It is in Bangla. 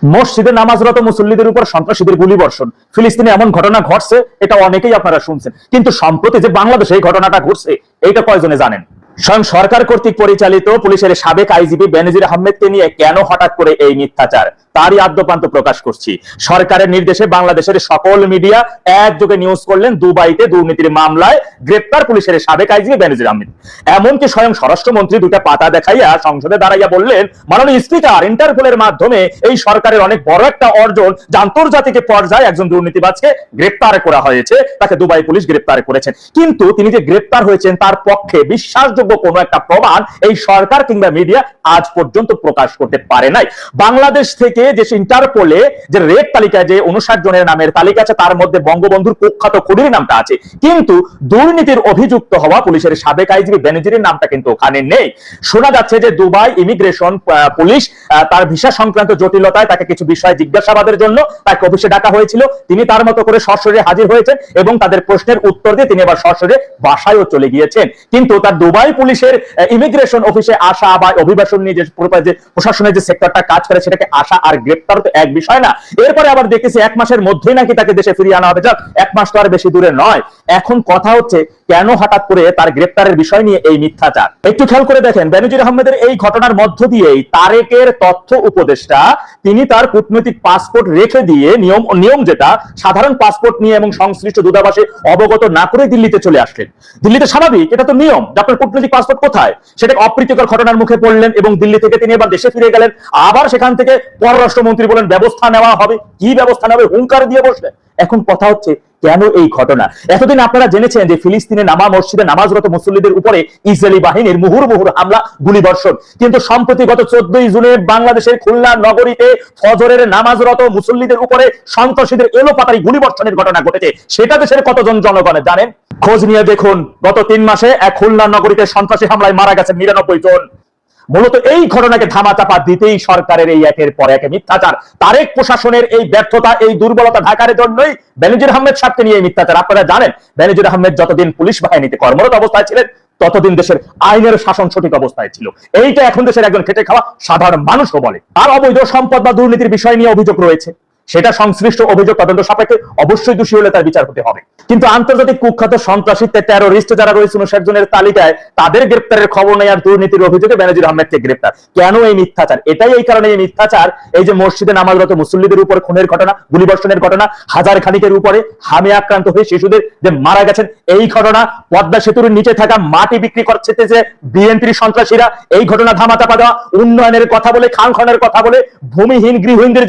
মসজিদে নামাজরত মুসল্লিদের উপর সন্ত্রাসীদের গুলিবর্ষণ, ফিলিস্তিনে এমন ঘটনা ঘটছে, এটা অনেকেই আপনারা শুনছেন, কিন্তু সম্প্রতি যে বাংলাদেশে এই ঘটনাটা ঘটছে এইটা কয়জনে জানেন? স্বয়ং সরকার কর্তৃক পরিচালিত পুলিশের সাবেক আইজিপি বেনজির আহমেদকে নিয়ে কেন হঠাৎ করে এই মিথ্যাচার, তারই আদ্যপান্ত প্রকাশ করছি। সরকারের নির্দেশে বাংলাদেশের সকল মিডিয়া একযোগে নিউজ করলেন দুবাইতে দুর্নীতির মামলায় গ্রেপ্তার পুলিশের সাবেক আইজিপি বেনজির আহমেদ। এমনকি স্বয়ং স্বরাষ্ট্রমন্ত্রী দুটা পাতা দেখাইয়া সংসদে দাঁড়াইয়া বললেন, মাননীয় স্পিকার, ইন্টারপোলের মাধ্যমে এই সরকারের অনেক বড় একটা অর্জন যে আন্তর্জাতিক পর্যায়ে একজন দুর্নীতিবাজকে গ্রেপ্তার করা হয়েছে, তাকে দুবাই পুলিশ গ্রেপ্তার করেছেন। কিন্তু তিনি যে গ্রেপ্তার হয়েছেন তার পক্ষে বিশ্বাসযোগ্য কোনো একটা প্রমাণ এই সরকার কিংবা মিডিয়া আজ পর্যন্ত প্রকাশ করতে পারে নাই। বাংলাদেশ থেকে যে ইন্টারপোলে যে রেড তালিকায় যে 59 জনের নামের তালিকা আছে, তার মধ্যে বঙ্গবন্ধুর কুখ্যাত খুনির নামটা আছে, কিন্তু দুর্নীতির অভিযুক্ত হওয়া পুলিশের সাবেক আইজিপি বেনজিরের নামটা কিন্তু ওখানে নেই। শোনা যাচ্ছে যে দুবাই ইমিগ্রেশন পুলিশ তার ভিসা সংক্রান্ত জটিলতায় তাকে কিছু বিষয় জিজ্ঞাসাবাদের জন্য তাকে অফিসে ডাকা হয়েছিল। তিনি তার মতো করে সরাসরি হাজির হয়েছেন এবং তাদের প্রশ্নের উত্তর দিয়ে তিনি আবার সরাসরি বাসায়ও চলে গিয়েছেন। কিন্তু তার দুবাই পুলিশের ইমিগ্রেশন অফিসে আসা বা অভিবাসন নিয়ে যে প্রশাসনের যে সেক্টরটা কাজ করে সেটাকে আসা আর গ্রেপ্তার তো এক বিষয় না। এরপরে আবার দেখেছি 1 মাসের মধ্যেই নাকি তাকে দেশে ফিরিয়ে আনা হবে। যাক, 1 মাস তো আর বেশি দূরে নয়। এখন কথা হচ্ছে কেন হঠাৎ করে তার গ্রেপ্তারের বিষয় নিয়ে এই মিথ্যাচার? একটু খেয়াল করে দেখেন, বেনজির আহমেদের এই ঘটনার মধ্য দিয়েই তারেকের তথ্য উপদেষ্টা তিনি তার কূটনৈতিক পাসপোর্ট রেখে দিয়ে নিয়ম যেটা সাধারণ পাসপোর্ট নিয়ে এবং সংশ্লিষ্ট দূতাবাসে অবগত না করে দিল্লিতে চলে আসলেন। দিল্লিতে স্বাভাবিক, এটা তো নিয়ম যে আপনার কূটনৈতিক পাসপোর্ট কোথায়, সেটা অপ্রীতিকর ঘটনার মুখে পড়লেন এবং দিল্লি থেকে তিনি এবার দেশে ফিরে গেলেন। আবার সেখান থেকে পররাষ্ট্রমন্ত্রী বলেন ব্যবস্থা নেওয়া হবে। কি ব্যবস্থা নেবে হুঙ্কার দিয়ে বসলেন। এখন কথা হচ্ছে কেন এই ঘটনা? এতদিন আপনারা জেনেছেন যে ফিলিস্তিনে নামা মসজিদে নামাজরত মুসল্লিদের উপরে ইসরায়েলি বাহিনীর মুহুর্মুহুর হামলা, গুলিবর্ষণ, কিন্তু সম্প্রতি গত 14 জুনে বাংলাদেশের খুলনা নগরীতে ফজরের নামাজরত মুসল্লিদের উপরে সন্ত্রাসীদের এলোপাতাড়ি গুলিবর্ষণের ঘটনা ঘটেছে। সেটা দেশের কতজন জনগণের জানেন? খোঁজ নিয়ে দেখুন, গত 3 মাসে এক খুলনা নগরীতে সন্ত্রাসী হামলায় মারা গেছে 99 জন। মূলত এই ঘটনাকে ধামাচাপা দিতেই সরকারের এই একের পর এক মিথ্যাচার, তারেক প্রশাসনের এই ব্যর্থতা, এই দুর্বলতা ঢাকার জন্যই বেনজির আহমেদ সাহেবকে নিয়ে এই মিথ্যাচার। আপনারা জানেন বেনজির আহমেদ যতদিন পুলিশ বাহিনীতে কর্মরত অবস্থায় ছিলেন ততদিন দেশের আইনের শাসন সঠিক অবস্থায় ছিল। এইটা এখন দেশের একজন খেটে খাওয়া সাধারণ মানুষও বলে। আর অবৈধ সম্পদ বা দুর্নীতির বিষয় নিয়ে অভিযোগ রয়েছে, সেটা সংশ্লিষ্ট অভিযোগ তদন্ত সাপেক্ষে অবশ্যই দোষী হলে তার বিচার হতে হবে। কিন্তু আন্তর্জাতিক কুখ্যাত সন্ত্রাসী টেরোরিস্ট যারা রয়েছে 59 জনের তালিকায়, তাদের গ্রেপ্তারের খবর নেই, আর দুর্নীতির অভিযোগে বেনজির আহমেদকে গ্রেপ্তার। কেন এই মিথ্যাচার? এটাই এই কারণে এই মিথ্যাচার, এই যে মসজিদে নামাজরত মুসল্লিদের উপর খুনের ঘটনা, গুলিবর্ষণের ঘটনা, হাজার খানিকের উপরে হামে আক্রান্ত হয়ে শিশুদের যে মারা গেছেন এই ঘটনা, পদ্মা সেতুর নিচে থাকা মাটি বিক্রি করছে যে বিএনপির সন্ত্রাসীরা, এই ঘটনা ধামাচাপা দেওয়া, উন্নয়নের কথা বলে, খান খনের কথা বলে ভূমিহীন গৃহহীনদের